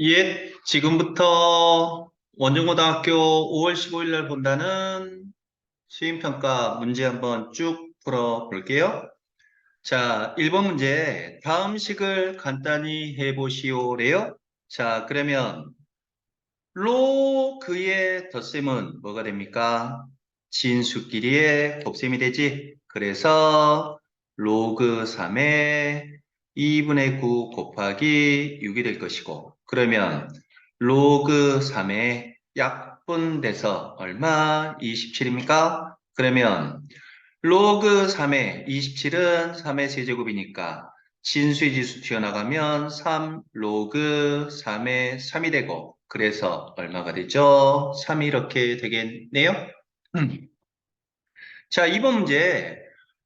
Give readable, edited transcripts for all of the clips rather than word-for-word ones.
예, 지금부터 원정고등학교 5월 15일 날 본다는 수행평가 문제 한번 쭉 풀어 볼게요. 자, 1번 문제. 다음 식을 간단히 해보시오래요. 자, 그러면 로그의 덧셈은 뭐가 됩니까? 진수끼리의 곱셈이 되지. 그래서 로그 3의 2분의 9 곱하기 6이 될 것이고, 그러면 로그 3의 약분돼서 얼마? 27입니까? 그러면 로그 3의 27은 3의 세제곱이니까 진수의 지수 튀어나가면 3 로그 3의 3이 되고, 그래서 얼마가 되죠? 3이 이렇게 되겠네요. 음. 자, 이번 문제.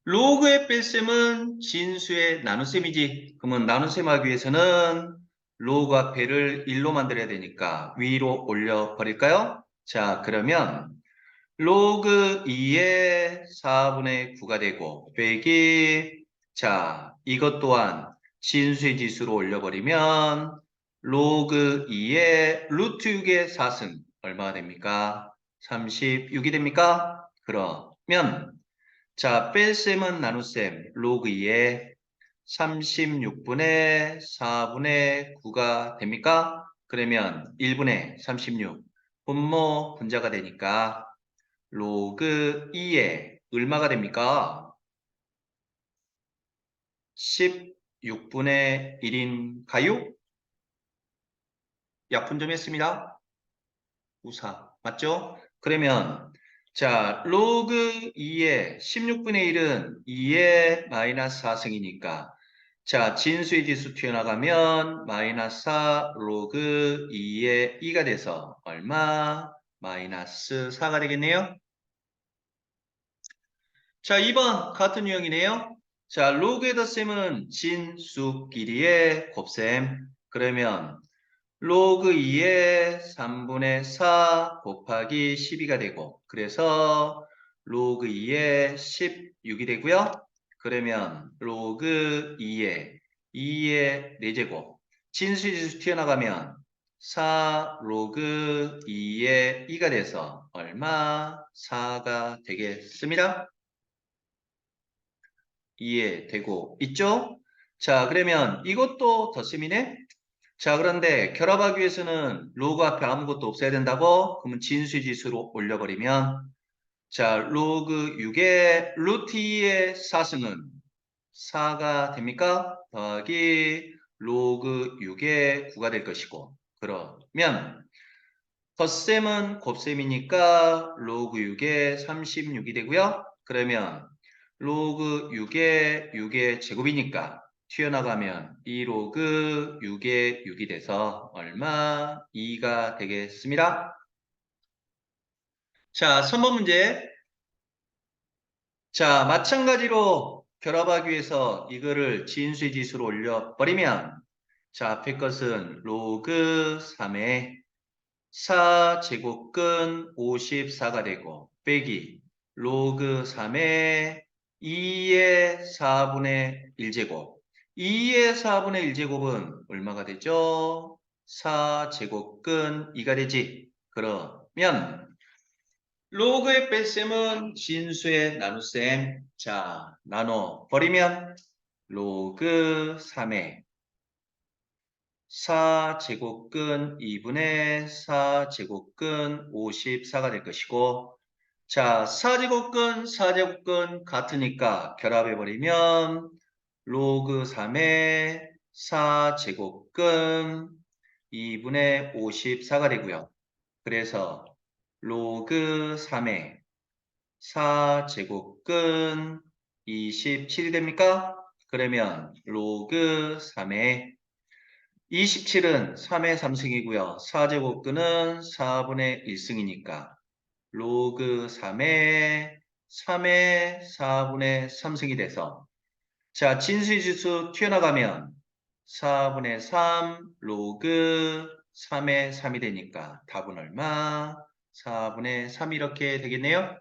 로그의 뺄셈은 진수의 나눗셈이지. 그러면 나눗셈 하기 위해서는 로그 앞에를 1로 만들어야 되니까 위로 올려 버릴까요? 자, 그러면 로그 2의 4분의 9가 되고 빼기, 자, 이것 또한 진수의 지수로 올려버리면 로그 2의 루트 6의 4승 얼마가 됩니까? 36이 됩니까? 그러면 자, 뺄셈은 나눗셈 로그 2의 36분의 4분의 9가 됩니까? 그러면 1분의 36 분모 분자가 되니까 로그 2에 얼마가 됩니까? 16분의 1인가요? 약분 좀 했습니다. 우사. 맞죠? 그러면 자, 로그 2의 16분의 1은 2의 마이너스 4승이니까 자, 진수의 지수 튀어나가면 마이너스 4 로그 2의 2가 돼서 얼마? 마이너스 4가 되겠네요. 자, 2번 같은 유형이네요. 자, 로그의 덧셈은 진수끼리의 곱셈. 그러면 로그 2의 3분의 4 곱하기 12가 되고, 그래서 로그 2의 16이 되고요. 그러면 로그 2의 4제곱. 진수지수 튀어나가면 4 로그 2의 2가 돼서 얼마? 4가 되겠습니다. 이해되고 있죠? 자, 그러면 이것도 덧셈이네? 자, 그런데 결합하기 위해서는 로그 앞에 아무것도 없어야 된다고? 그러면 진수의 지수로 올려버리면 자, 로그 6의 루트 2의 4승은 4가 됩니까? 더하기 로그 6의 9가 될 것이고, 그러면 덧셈은 곱셈이니까 로그 6의 36이 되고요. 그러면 로그 6의 제곱이니까 튀어나가면 2로그 6의 6이 돼서 얼마? 2가 되겠습니다. 자, 3번 문제. 자, 마찬가지로 결합하기 위해서 이거를 진수의 지수로 올려버리면 자, 앞에 것은 로그 3의 4제곱근 54가 되고 빼기 로그 3의 2의 4분의 1제곱 2의 4분의 1제곱은 얼마가 되죠? 4제곱근 2가 되지. 그러면 로그의 뺄셈은 진수의 나눗셈. 자, 나눠 버리면 로그 3의 4제곱근 2분의 4제곱근 54가 될 것이고, 자, 4제곱근 같으니까 결합해버리면 로그 3의 4제곱근 2분의 54가 되고요. 그래서 로그 3의 4제곱근 27이 됩니까? 그러면 로그 3의 27은 3의 3승이고요. 4제곱근은 4분의 1승이니까 로그 3의 4분의 3승이 돼서 자, 진수지수 튀어나가면 4분의 3 로그 3의 3이 되니까 답은 얼마? 4분의 3 이렇게 되겠네요.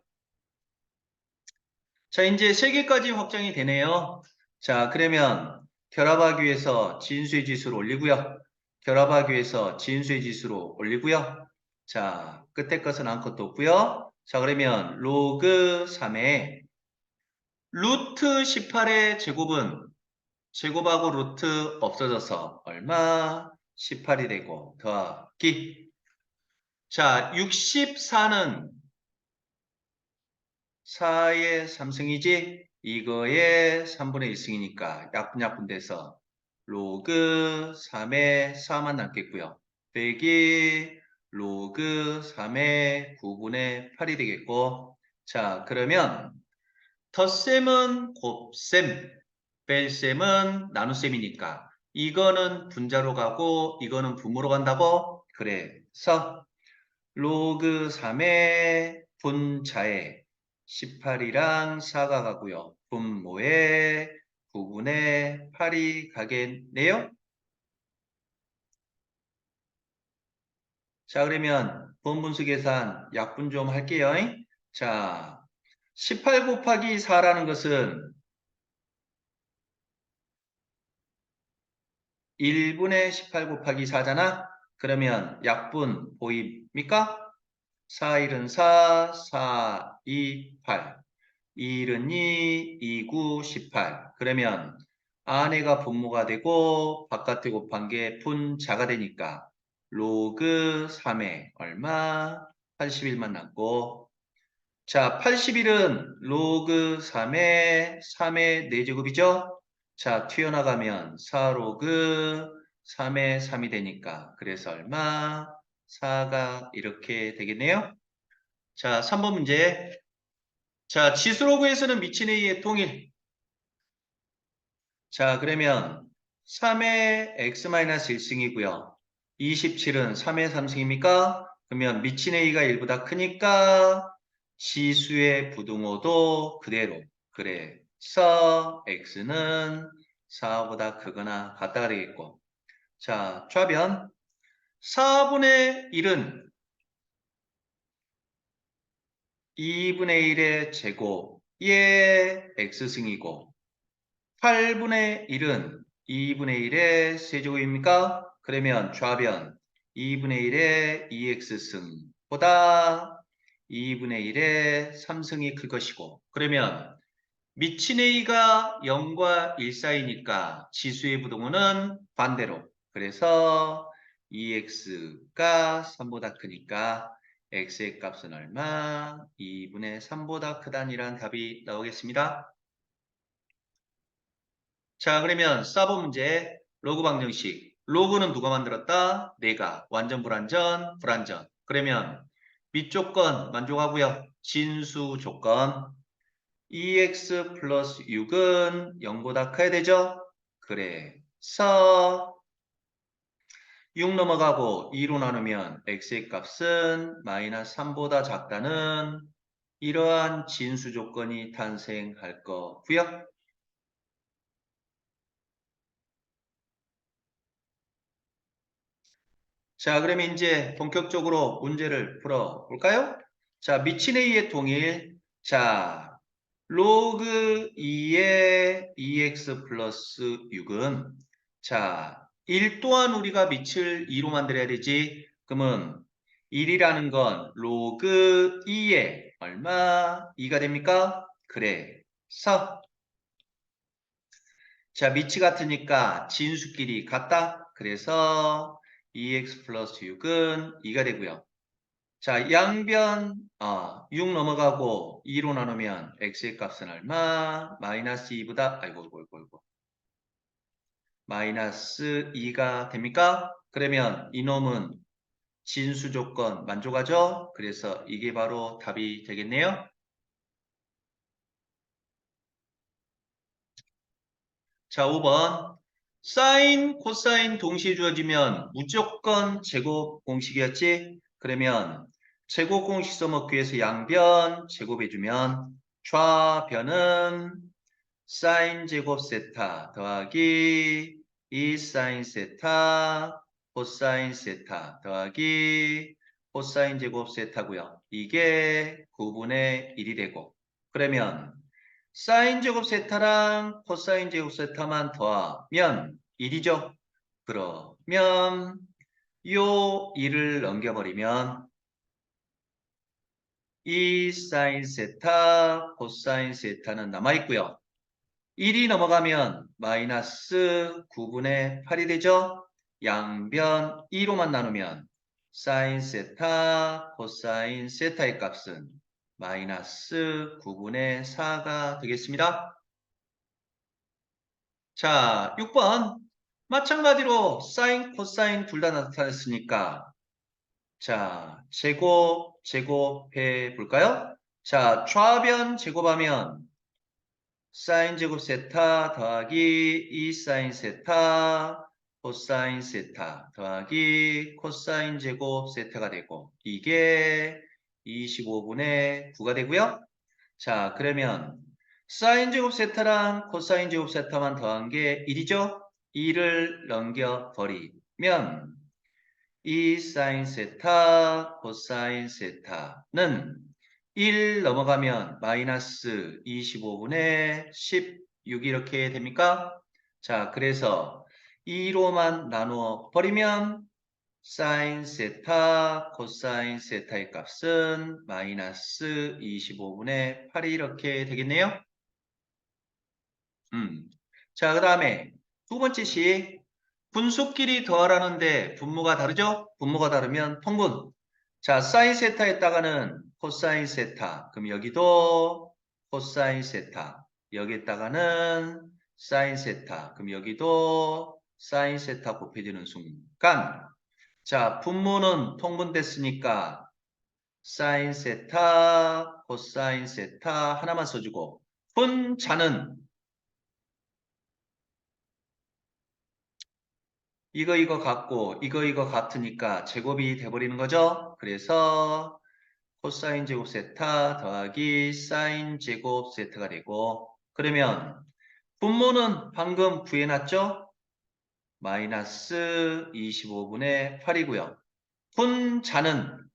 자, 이제 3개까지 확정이 되네요. 자, 그러면 결합하기 위해서 진수의 지수를 올리고요. 결합하기 위해서 진수의 지수로 올리고요. 자, 끝에 것은 아무것도 없고요. 자, 그러면 로그 3의 루트 18의 제곱은 제곱하고 루트 없어져서 얼마? 18이 되고 더하기. 자, 64는 4의 3승이지? 이거의 3분의 1승이니까 약분돼서 로그 3의 4만 남겠고요. 빼기 로그 3의 9분의 8이 되겠고, 자, 그러면 덧셈은 곱셈, 뺄셈은 나눗셈이니까 이거는 분자로 가고 이거는 분모로 간다고? 그래서 로그 3의 분자에 18이랑 4가 가고요. 분모에 9분의 8이 가겠네요. 자, 그러면 본분수 계산 약분 좀 할게요. 자, 18 곱하기 4라는 것은 1분의 18 곱하기 4잖아? 그러면 약분 보입니까? 4, 1은 4, 4, 2, 8. 2일은 2, 2, 9, 18. 그러면 안에가 분모가 되고 바깥에 곱한 게 분자가 되니까 로그 3에 얼마? 81만 남고. 자, 81은 로그 3의 3의 4제곱이죠? 자, 튀어나가면 4로그 3의 3이 되니까 그래서 얼마? 4가 이렇게 되겠네요. 자, 3번 문제. 자, 지수로그에서는 미친 A의 통일. 자, 그러면 3의 x-1승이고요. 27은 3의 3승입니까? 그러면 미친 A가 1보다 크니까 지수의 부등호도 그대로. 그래서 x는 4보다 크거나 같다가 되겠고. 자, 좌변. 4분의 1은 2분의 1의 제곱의 x승이고 8분의 1은 2분의 1의 세제곱입니까? 그러면 좌변 2분의 1의 2x승보다 2분의 1의 3승이 클 것이고 그러면 미친 A가 0과 1 사이니까 지수의 부등호는 반대로 그래서 2x가 3보다 크니까 x의 값은 얼마? 2분의 3보다 크다니란 답이 나오겠습니다. 자, 그러면 4번 문제 로그 방정식. 로그는 누가 만들었다? 내가. 완전 불완전? 불완전. 그러면 밑조건 만족하고요. 진수 조건. 2x 플러스 6은 0보다 커야 되죠? 그래서 6 넘어가고 2로 나누면 x의 값은 마이너스 3보다 작다는 이러한 진수 조건이 탄생할 거고요. 자, 그러면 이제 본격적으로 문제를 풀어볼까요? 자, 미친 A의 통일. 자, 로그 2의 2x 플러스 6은 자, 1 또한 우리가 밑을 2로 만들어야 되지. 그러면 1이라는 건 로그 2의 얼마? 2가 됩니까? 그래서 자, 밑이 같으니까 진수끼리 같다. 그래서 2x 플러스 6은 2가 되고요. 자, 양변 6 넘어가고 2로 나누면 x의 값은 얼마? 마이너스 2보다 아이고 마이너스 2가 됩니까? 그러면 이놈은 진수 조건 만족하죠? 그래서 이게 바로 답이 되겠네요. 자, 5번. 사인, 코사인 동시에 주어지면 무조건 제곱 공식이었지? 그러면 제곱 공식 써먹기 위해서 양변 제곱해주면 좌변은 사인 제곱 세타 더하기 2 사인 세타 코사인 세타 더하기 코사인 제곱 세타고요. 이게 9분의 1이 되고 그러면 사인 제곱 세타랑 코사인 제곱 세타만 더하면 1이죠. 그러면 요 2를 넘겨버리면 이 사인 세타, 코사인 세타는 남아있고요. 1이 넘어가면 마이너스 9분의 8이 되죠? 양변 2로만 나누면 사인 세타, 코사인 세타의 값은 마이너스 9분의 4가 되겠습니다. 자, 6번. 마찬가지로 사인, 코사인 둘 다 나타냈으니까 자, 제곱해 볼까요? 자, 좌변 제곱하면 사인 제곱 세타 더하기 2 사인 세타 코사인 세타 더하기 코사인 제곱 세타가 되고 이게 25분의 9가 되고요. 자, 그러면 사인 제곱 세타랑 코사인 제곱 세타만 더한 게 1이죠? 2를 넘겨버리면 2 사인 세타 코사인 세타는 1 넘어가면 마이너스 25분의 16 이렇게 됩니까? 자, 그래서 2로만 나누어 버리면 사인 세타 코사인 세타의 값은 마이너스 25분의 8이 이렇게 되겠네요. 자, 그 다음에 두 번째 식 분수끼리 더하라는데 분모가 다르죠? 분모가 다르면 통분. 자, 사인 세타에다가는 코사인 세타. 그럼 여기도 코사인 세타. 여기에다가는 사인 세타. 그럼 여기도 사인 세타 곱해지는 순간. 자, 분모는 통분됐으니까 사인 세타, 코사인 세타 하나만 써주고 분자는 이거 같고 이거 같으니까 제곱이 돼버리는 거죠. 그래서 코사인 제곱 세타 더하기 사인 제곱 세타가 되고 그러면 분모는 방금 구해놨죠? 마이너스 25분의 8이고요. 분자는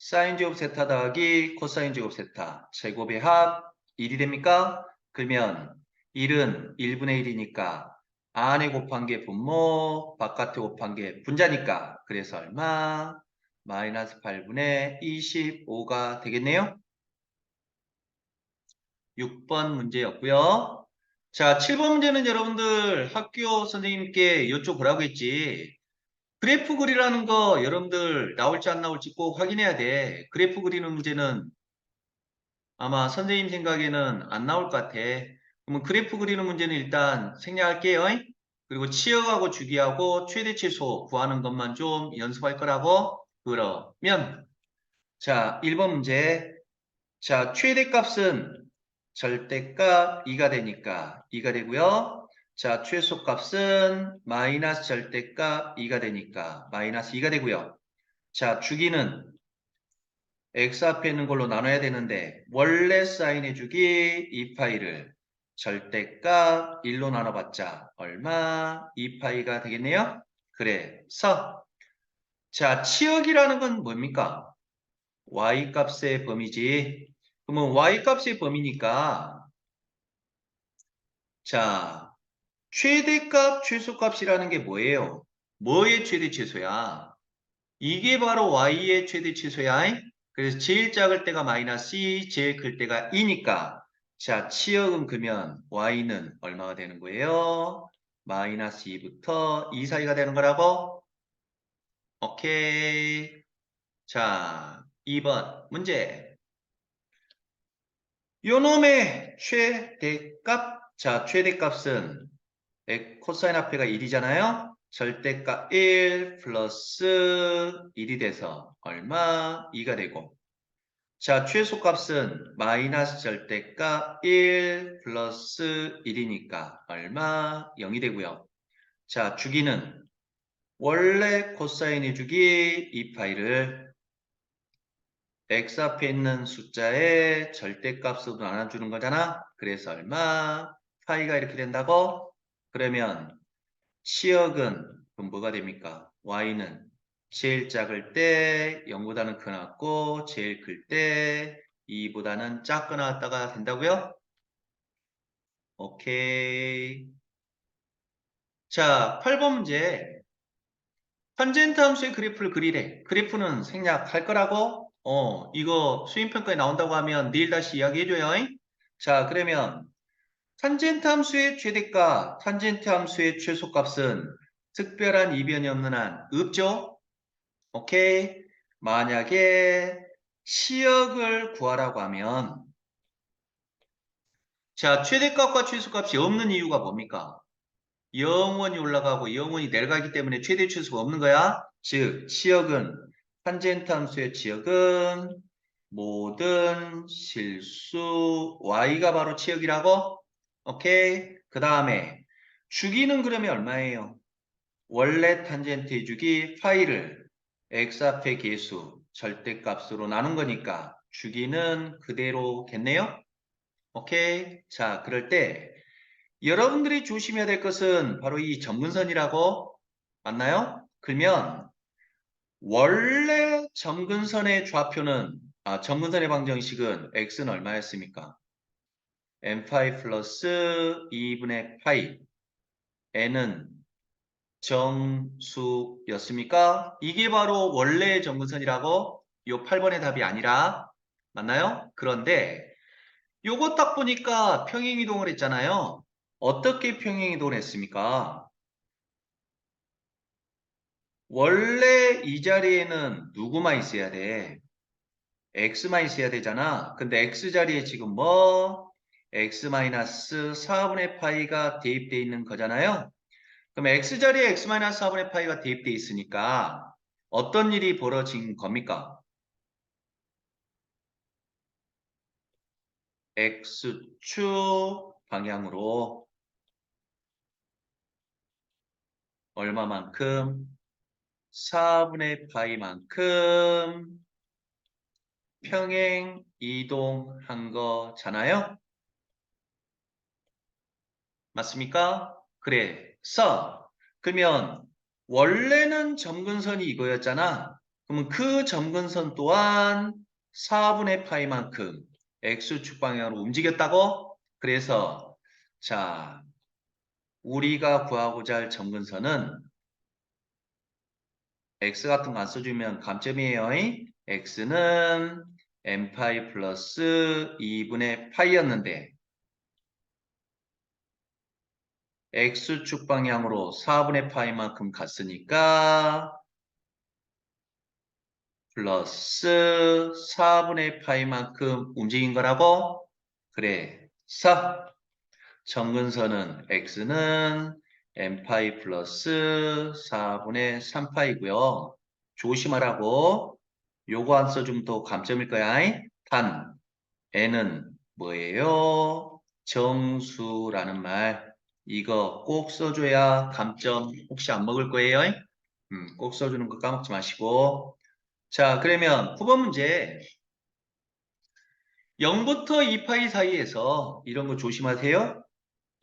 사인 제곱 세타 더하기 코사인 제곱 세타 제곱의 합 1이 됩니까? 그러면 1은 1분의 1이니까 안에 곱한 게 분모, 바깥에 곱한 게 분자니까 그래서 얼마? 마이너스 8분의 25가 되겠네요. 6번 문제였고요. 자, 7번 문제는 여러분들 학교 선생님께 여쭤보라고 했지. 그래프 그리라는 거 여러분들 나올지 안 나올지 꼭 확인해야 돼. 그래프 그리는 문제는 아마 선생님 생각에는 안 나올 것 같아. 그러면 그래프 그리는 문제는 일단 생략할게요. 그리고 치역하고 주기하고 최대 최소 구하는 것만 좀 연습할 거라고. 그러면 자 1번 문제. 자 최대값은 절대값 2가 되니까 2가 되고요. 자 최소값은 마이너스 절대값 2가 되니까 마이너스 2가 되고요. 자 주기는 x 앞에 있는 걸로 나눠야 되는데 원래 사인해 주기 2파이를 절대값 1로 나눠봤자 얼마? 2파이가 되겠네요. 그래서 자 치역이라는 건 뭡니까? y값의 범위지. 그러면 y값의 범위니까 자 최대값 최소값이라는 게 뭐예요? 뭐의 최대 최소야? 이게 바로 y의 최대 최소야. 그래서 제일 작을 때가 마이너스 2, 제일 클 때가 2니까 자 치역은 그러면 y는 얼마가 되는 거예요? 마이너스 2부터 2 사이가 되는 거라고? 오케이. 자 2번 문제. 요놈의 최대값. 자 최대값은 코사인 앞에가 1이잖아요. 절대값 1 플러스 1이 돼서 얼마? 2가 되고 자 최소값은 마이너스 절대값 1 플러스 1이니까 얼마? 0이 되고요. 자 주기는 원래 코사인의 주기 2파이를 x 앞에 있는 숫자의 절대값으로 나눠주는 거잖아. 그래서 얼마? 파이가 이렇게 된다고? 그러면 치역은 그럼 뭐가 됩니까? y는 제일 작을 때 0보다는 크나고 제일 클 때 2보다는 작거나 같다가 된다고요? 오케이. 자, 8번 문제. 탄젠트 함수의 그래프를 그리래. 그래프는 생략할 거라고? 이거 수행평가에 나온다고 하면 내일 다시 이야기해줘요. 자, 그러면 탄젠트 함수의 최대값, 탄젠트 함수의 최소값은 특별한 이변이 없는 한 없죠? 오케이? 만약에 시역을 구하라고 하면 자, 최대값과 최소값이 없는 이유가 뭡니까? 영원히 올라가고 영원히 내려가기 때문에 최대 최소가 없는 거야. 즉, 치역은 탄젠트 함수의 치역은 모든 실수 y가 바로 치역이라고. 오케이. 그 다음에 주기는 그러면 얼마예요? 원래 탄젠트의 주기 파이를 x 앞의 계수 절대값으로 나눈 거니까 주기는 그대로겠네요. 오케이. 자, 그럴 때 여러분들이 조심해야 될 것은 바로 이 점근선이라고. 맞나요? 그러면 원래 점근선의 좌표는 점근선의 방정식은 x는 얼마였습니까? n파이 플러스 2분의 파이 n은 정수였습니까? 이게 바로 원래의 점근선이라고. 요 8번의 답이 아니라. 맞나요? 그런데 요거 딱 보니까 평행이동을 했잖아요. 어떻게 평행이동을 했습니까? 원래 이 자리에는 누구만 있어야 돼? x만 있어야 되잖아. 근데 x 자리에 지금 뭐? x-4분의 파이가 대입되어 있는 거잖아요. 그럼 x 자리에 x-4분의 파이가 대입되어 있으니까 어떤 일이 벌어진 겁니까? x축 방향으로 얼마만큼? 4분의 파이만큼 평행 이동한 거잖아요. 맞습니까? 그래서 그러면 원래는 점근선이 이거였잖아. 그러면 그 점근선 또한 4분의 파이만큼 x축 방향으로 움직였다고? 그래서 자, 우리가 구하고자 할 점근선은 x 같은 거 안 써주면 감점이에요. x는 n파이 플러스 2분의 파이였는데 x축 방향으로 4분의 파이만큼 갔으니까 플러스 4분의 파이만큼 움직인 거라고? 그래서 점근선은 x는 n파이 플러스 4분의 3파이고요. 조심하라고. 요거 안 써주면 또 감점일 거야. 단 n은 뭐예요? 정수라는 말. 이거 꼭 써줘야 감점 혹시 안 먹을 거예요? 꼭 써주는 거 까먹지 마시고. 자, 그러면 9번 문제. 0부터 2파이 사이에서 이런 거 조심하세요.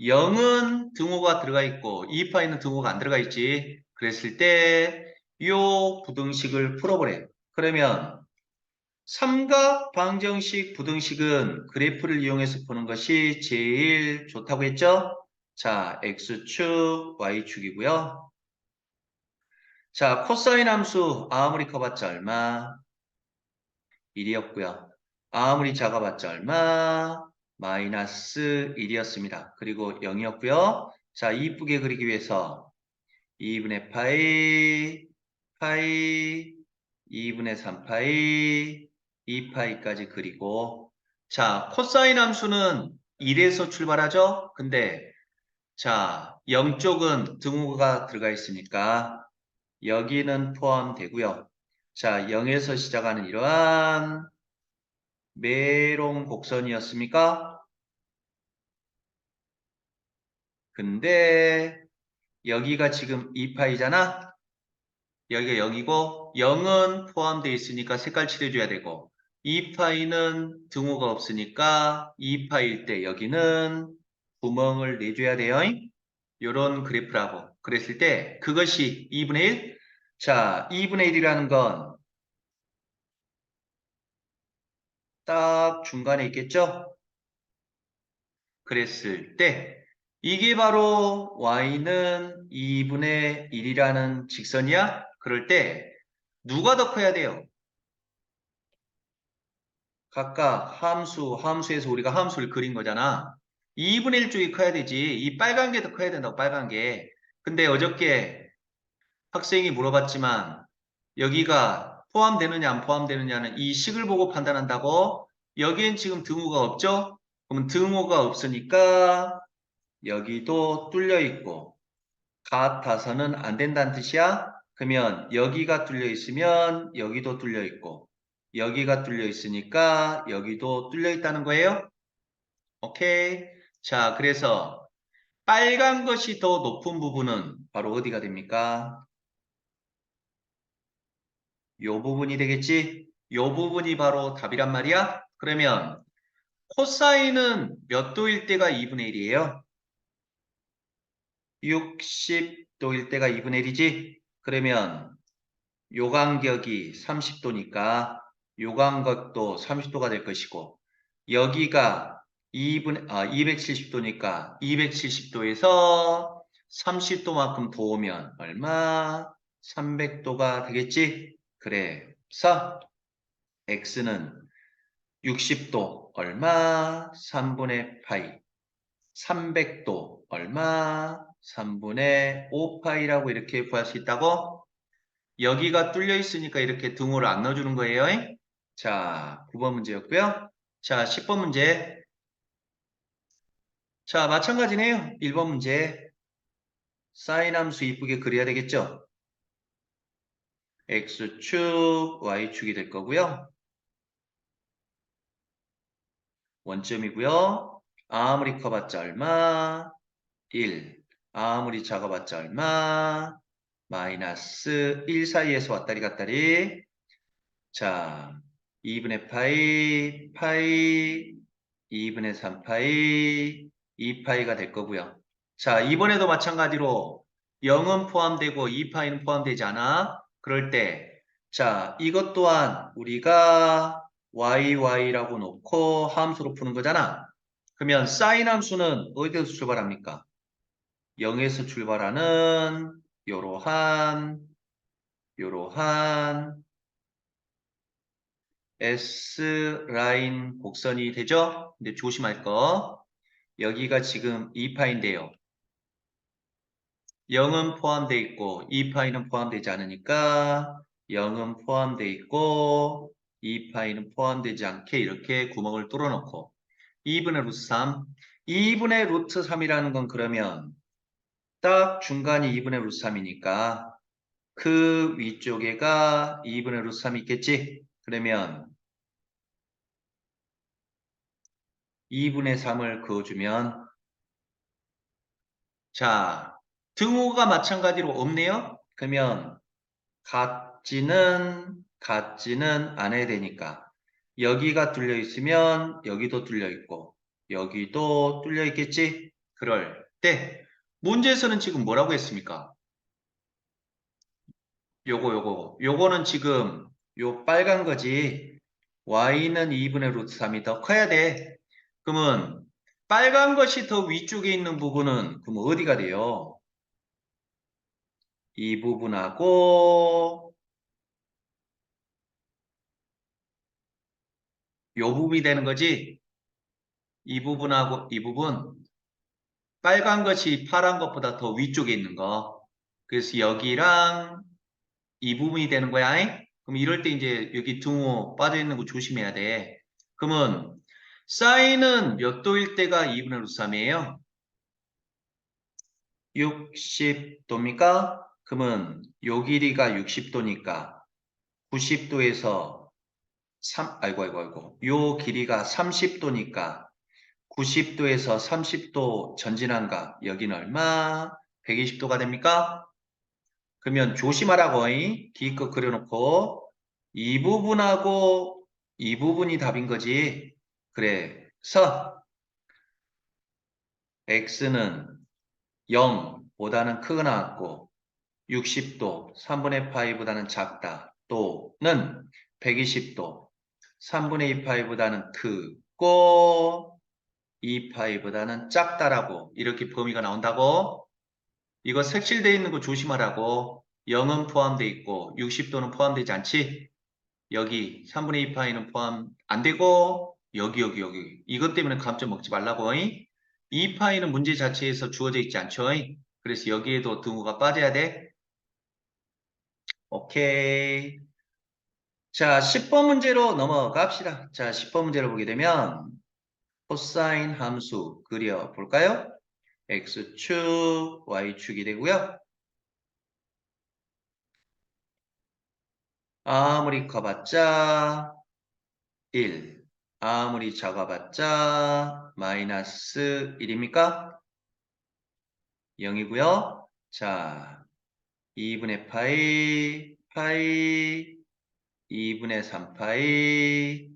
0은 등호가 들어가 있고 2파이는 등호가 안 들어가 있지. 그랬을 때 요 부등식을 풀어보래. 그러면 삼각 방정식 부등식은 그래프를 이용해서 푸는 것이 제일 좋다고 했죠? 자, x축, y축이고요. 자, 코사인 함수 아무리 커봤자 얼마? 1이었고요. 아무리 작아봤자 얼마? 마이너스 1이었습니다. 그리고 0이었고요. 자, 이쁘게 그리기 위해서 2분의 파이, 파이, 2분의 3파이, 2파이까지 그리고 자, 코사인 함수는 1에서 출발하죠? 근데 자, 0쪽은 등호가 들어가 있으니까 여기는 포함되고요. 자, 0에서 시작하는 이러한 메롱 곡선이었습니까? 근데 여기가 지금 2파이잖아? 여기가 0이고 0은 포함되어 있으니까 색깔 칠해줘야 되고 2파이는 등호가 없으니까 2파일 때 여기는 구멍을 내줘야 돼요. 요런 그래프라고. 그랬을 때 그것이 2분의 1? 자, 2분의 1이라는 건 딱 중간에 있겠죠? 그랬을 때 이게 바로 y는 2분의 1이라는 직선이야? 그럴 때 누가 더 커야 돼요? 각각 함수에서 우리가 함수를 그린 거잖아. 2분의 1 쪽이 커야 되지. 이 빨간 게 더 커야 된다고, 빨간 게. 근데 어저께 학생이 물어봤지만 여기가 포함되느냐 안 포함되느냐는 이 식을 보고 판단한다고. 여기엔 지금 등호가 없죠? 그러면 등호가 없으니까 여기도 뚫려 있고 같아서는 안 된다는 뜻이야? 그러면 여기가 뚫려 있으면 여기도 뚫려 있고 여기가 뚫려 있으니까 여기도 뚫려 있다는 거예요? 오케이. 자, 그래서 빨간 것이 더 높은 부분은 바로 어디가 됩니까? 요 부분이 되겠지? 요 부분이 바로 답이란 말이야? 그러면 코사인은 몇 도일 때가 2분의 1이에요? 60도일 때가 2분의 1이지? 그러면 요 간격이 30도니까 요 간격도 30도가 될 것이고 여기가 270도니까 270도에서 30도만큼 더 오면 얼마? 300도가 되겠지? 그래서 x는 60도 얼마? 3분의 파이. 300도 얼마? 3분의 5파이라고 이렇게 구할 수 있다고? 여기가 뚫려 있으니까 이렇게 등호를 안 넣어주는 거예요. 자, 9번 문제였고요. 자, 10번 문제. 자, 마찬가지네요. 1번 문제. 사인 함수 이쁘게 그려야 되겠죠? x축, y축이 될 거고요. 원점이고요. 아무리 커봤자 얼마? 1. 아무리 작아봤자 얼마? 마이너스 1 사이에서 왔다리 갔다리. 자, 2분의 파이, 파이, 2분의 3파이, 2파이가 될 거고요. 자, 이번에도 마찬가지로 0은 포함되고 2파이는 포함되지 않아? 그럴 때, 자, 이것 또한 우리가 YY라고 놓고 함수로 푸는 거잖아. 그러면 사인 함수는 어디에서 출발합니까? 0에서 출발하는 요러한 S라인 곡선이 되죠? 근데 조심할 거. 여기가 지금 2파인데요. 0은 포함되어 있고 2파이는 포함되지 않으니까 0은 포함되어 있고 2파이는 포함되지 않게 이렇게 구멍을 뚫어놓고 2분의 루트 3. 2분의 루트 3이라는 건 그러면 딱 중간이 2분의 루트 3이니까 그 위쪽에가 2분의 루트 3이 있겠지? 그러면 2분의 3을 그어주면 자, 등호가 마찬가지로 없네요? 그러면 같지는 않아야 되니까 여기가 뚫려 있으면 여기도 뚫려 있고 여기도 뚫려 있겠지? 그럴 때 문제에서는 지금 뭐라고 했습니까? 요거는 지금 요 빨간 거지. y는 2분의 루트 3이 더 커야 돼. 그러면 빨간 것이 더 위쪽에 있는 부분은 그럼 어디가 돼요? 이 부분하고 요 부분이 되는 거지. 이 부분하고 이 부분. 빨간 것이 파란 것보다 더 위쪽에 있는 거. 그래서 여기랑 이 부분이 되는 거야. 그럼 이럴 때 이제 여기 등호 빠져 있는 거 조심해야 돼. 그러면 사인은 몇 도일 때가 2분의 루트 3이에요? 60도입니까? 그러면 요 길이가 60도니까 90도에서 아이고. 요 길이가 30도니까 90도에서 30도 전진한가? 여기는 얼마? 120도가 됩니까? 그러면 조심하라고, 기껏 그려놓고 이 부분하고 이 부분이 답인 거지. 그래서 x는 0보다는 크거나 같고 60도 3분의 파이보다는 작다. 또는 120도 3분의 2 파이보다는 크고 2파이보다는 작다라고 이렇게 범위가 나온다고. 이거 색칠되어 있는 거 조심하라고. 0은 포함되어 있고 60도는 포함되지 않지. 여기 3분의 2 파이는 포함 안 되고 여기 이것 때문에 감점 먹지 말라고. 2 파이는 문제 자체에서 주어져 있지 않죠. 그래서 여기에도 등호가 빠져야 돼. 오케이. 자, 10번 문제로 넘어갑시다. 자, 10번 문제를 보게 되면 코사인 함수 그려 볼까요? X축, Y축이 되고요. 아무리 커봤자 1, 아무리 작아봤자 마이너스 1입니까? 0이고요. 자, 2분의 파이, 2분의 3파이,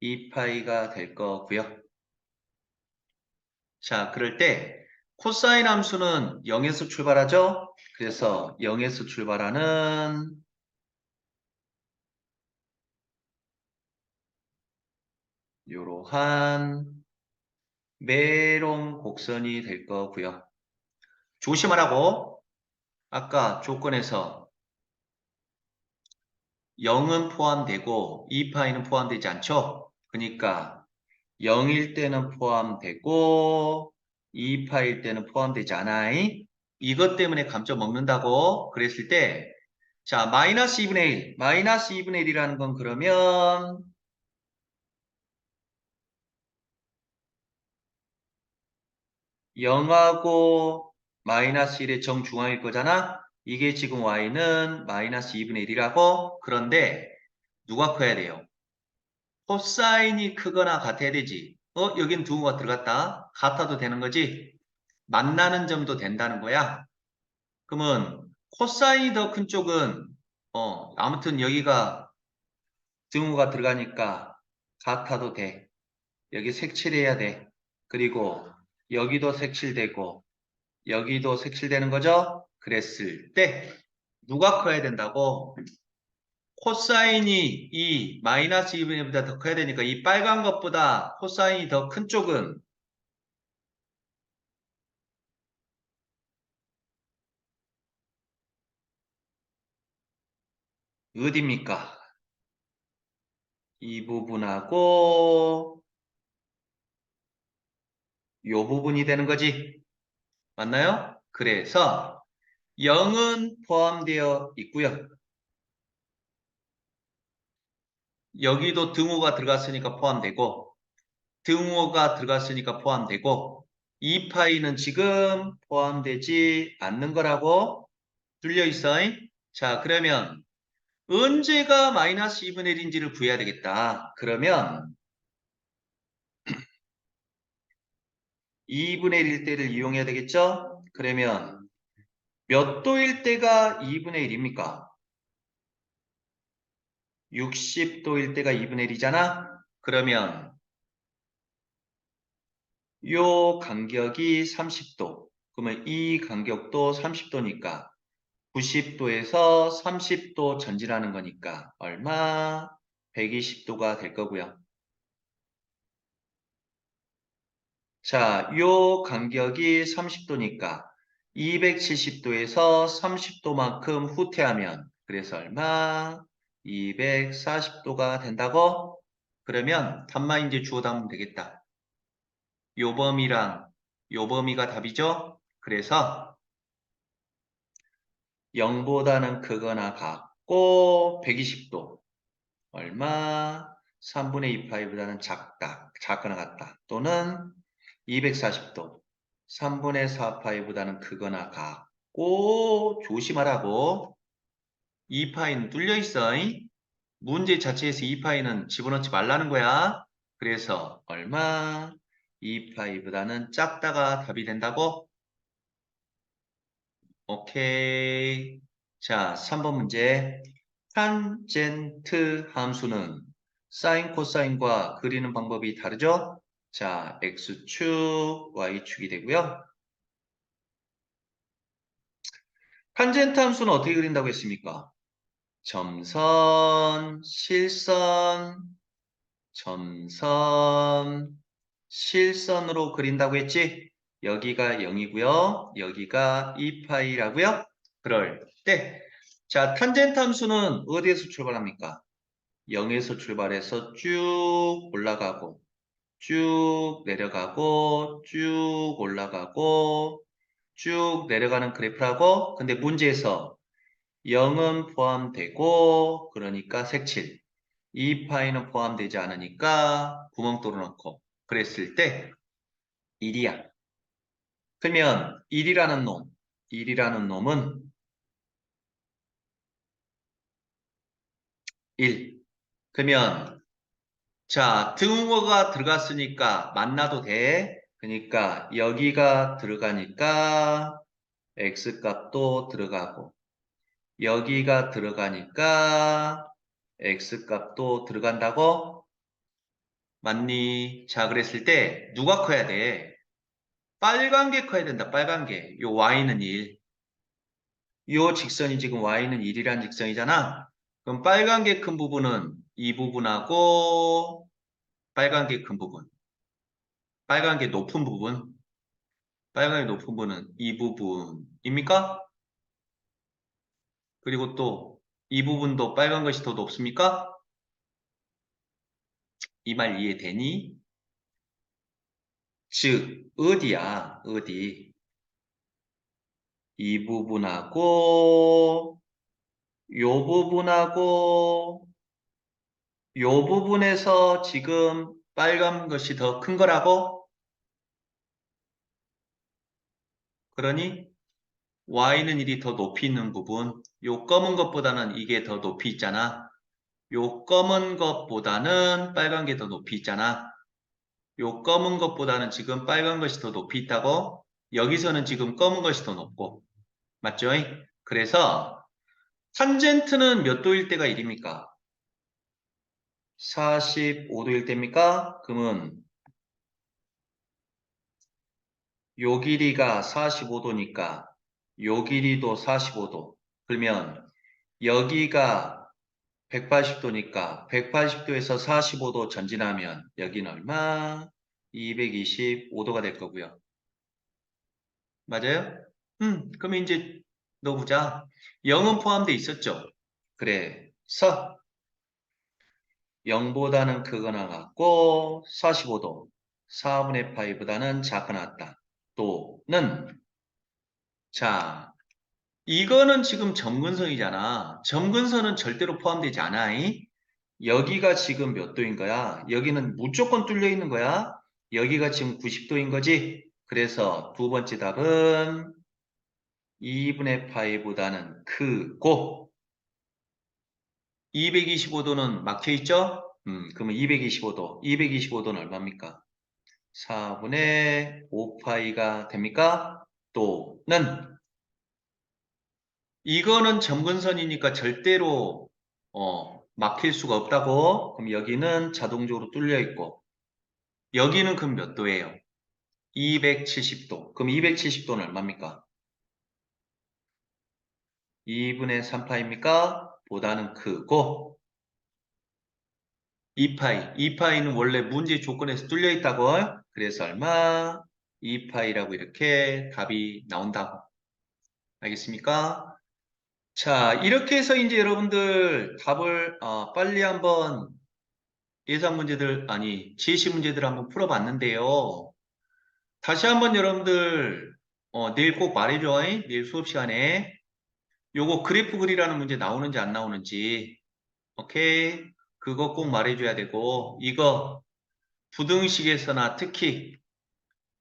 2파이가 될 거고요. 자, 그럴 때 코사인 함수는 0에서 출발하죠? 그래서 0에서 출발하는 이러한 메롱 곡선이 될 거고요. 조심하라고. 아까 조건에서 0은 포함되고 2파이는 포함되지 않죠? 그러니까 0일 때는 포함되고 2파일 때는 포함되지 않아. 이것 때문에 감점 먹는다고 그랬을 때 자, 마이너스 2분의 1. 마이너스 2분의 1이라는 건 그러면 0하고 마이너스 1의 정중앙일 거잖아? 이게 지금 y는 마이너스 2분의 1이라고? 그런데 누가 커야 돼요? 코사인이 크거나 같아야 되지. 여긴 두호가 들어갔다. 같아도 되는 거지? 만나는 점도 된다는 거야. 그러면 코사인이 더 큰 쪽은 아무튼 여기가 등호가 들어가니까 같아도 돼. 여기 색칠해야 돼. 그리고 여기도 색칠되고 여기도 색칠되는 거죠? 그랬을 때 누가 커야 된다고? 코사인이 이 마이너스 2분의 1보다 더 커야 되니까 이 빨간 것보다 코사인이 더 큰 쪽은 어디입니까? 이 부분하고 요 부분이 되는 거지. 맞나요? 그래서 0은 포함되어 있고요. 여기도 등호가 들어갔으니까 포함되고 등호가 들어갔으니까 포함되고 2파이는 지금 포함되지 않는 거라고 뚫려 있어. 자, 그러면 언제가 마이너스 2분의 1인지를 구해야 되겠다. 그러면 2분의 1일 때를 이용해야 되겠죠? 그러면 몇 도일 때가 2분의 1입니까? 60도일 때가 2분의 1이잖아? 그러면 요 간격이 30도. 그러면 이 간격도 30도니까 90도에서 30도 전진하는 거니까 얼마? 120도가 될 거고요. 자, 요 간격이 30도니까 270도에서 30도만큼 후퇴하면 그래서 얼마? 240도가 된다고? 그러면 답만 이제 주워 담으면 되겠다. 요 범위랑 요 범위가 답이죠? 그래서 0보다는 크거나 같고 120도 얼마? 3분의 2파이보다는 작거나 같다. 또는 240도 3분의 4파이보다는 크거나 같고 조심하라고 2파이는 뚫려 있어. 문제 자체에서 2파이는 집어넣지 말라는 거야. 그래서 얼마? 2파이보다는 작다가 답이 된다고? 오케이. 자, 3번 문제. 탄젠트 함수는 사인, 코사인과 그리는 방법이 다르죠? 자, X축, Y축이 되고요. 탄젠트 함수는 어떻게 그린다고 했습니까? 점선, 실선, 점선, 실선으로 그린다고 했지? 여기가 0이고요. 여기가 2파이라고요. 그럴 때, 자, 탄젠트 함수는 어디에서 출발합니까? 0에서 출발해서 쭉 올라가고, 쭉 내려가고, 쭉 올라가고, 쭉 내려가는 그래프라고. 근데 문제에서 0은 포함되고, 그러니까 색칠. 2파이는 포함되지 않으니까 구멍 뚫어놓고. 그랬을 때 1이야. 그러면 1이라는 놈은 1. 그러면 자, 등호가 들어갔으니까 만나도 돼. 그러니까 여기가 들어가니까 x값도 들어가고 여기가 들어가니까 x값도 들어간다고? 맞니? 자, 그랬을 때 누가 커야 돼? 빨간 게 커야 된다. 빨간 게. 요 y는 1. 요 직선이 지금 y는 1이란 직선이잖아. 그럼 빨간 게 큰 부분은 이 부분하고 빨간 게 큰 부분. 빨간 게 높은 부분. 빨간 게 높은 부분은 이 부분입니까? 그리고 또 이 부분도 빨간 것이 더 높습니까? 이 말 이해되니? 즉, 어디야? 어디? 이 부분하고 요 부분하고 요 부분에서 지금 빨간 것이 더 큰 거라고? 그러니 y는 1이 더 높이 있는 부분, 요 검은 것보다는 이게 더 높이 있잖아. 요 검은 것보다는 빨간 게 더 높이 있잖아. 요 검은 것보다는 지금 빨간 것이 더 높이 있다고? 여기서는 지금 검은 것이 더 높고. 맞죠? 그래서 탄젠트는 몇 도일 때가 1입니까? 45도일 때입니까? 그러면 요 길이가 45도니까 요 길이도 45도. 그러면 여기가 180도니까 180도에서 45도 전진하면 여기는 얼마? 225도가 될 거고요. 맞아요? 그러면 이제 넣어보자. 0은 포함되어 있었죠? 그래서 0보다는 크거나 같고 45도 4분의 파이보다는 작거나 같다. 또는 자 이거는 지금 점근선이잖아. 점근선은 절대로 포함되지 않아. 여기가 지금 몇 도인 거야? 여기는 무조건 뚫려 있는 거야. 여기가 지금 90도인 거지. 그래서 두 번째 답은 2분의 파이보다는 크고 225도는 막혀 있죠? 그러면 225도. 225도는 얼마입니까? 4분의 5파이가 됩니까? 또는 이거는 점근선이니까 절대로 막힐 수가 없다고. 그럼 여기는 자동적으로 뚫려 있고 여기는 그럼 몇 도예요? 270도. 그럼 270도는 얼마입니까? 2분의 3파입니까? 보다는 크고 2파이. 2파이는 원래 문제 조건에서 뚫려 있다고. 그래서 얼마? 2파이라고 이렇게 답이 나온다고. 알겠습니까? 자, 이렇게 해서 이제 여러분들 답을 빨리 한번 예상 문제들, 아니, 지시 문제들 한번 풀어봤는데요. 다시 한번 여러분들, 내일 꼭 말해줘. 내일 수업 시간에. 요거 그래프 그리라는 문제 나오는지 안 나오는지. 오케이? 그거 꼭 말해줘야 되고, 이거 부등식에서나 특히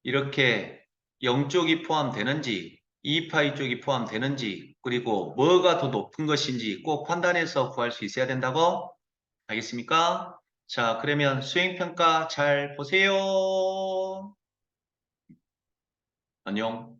이렇게 0쪽이 포함되는지, 2파이 쪽이 포함되는지, 그리고 뭐가 더 높은 것인지 꼭 판단해서 구할 수 있어야 된다고? 알겠습니까? 자, 그러면 수행평가 잘 보세요. 안녕.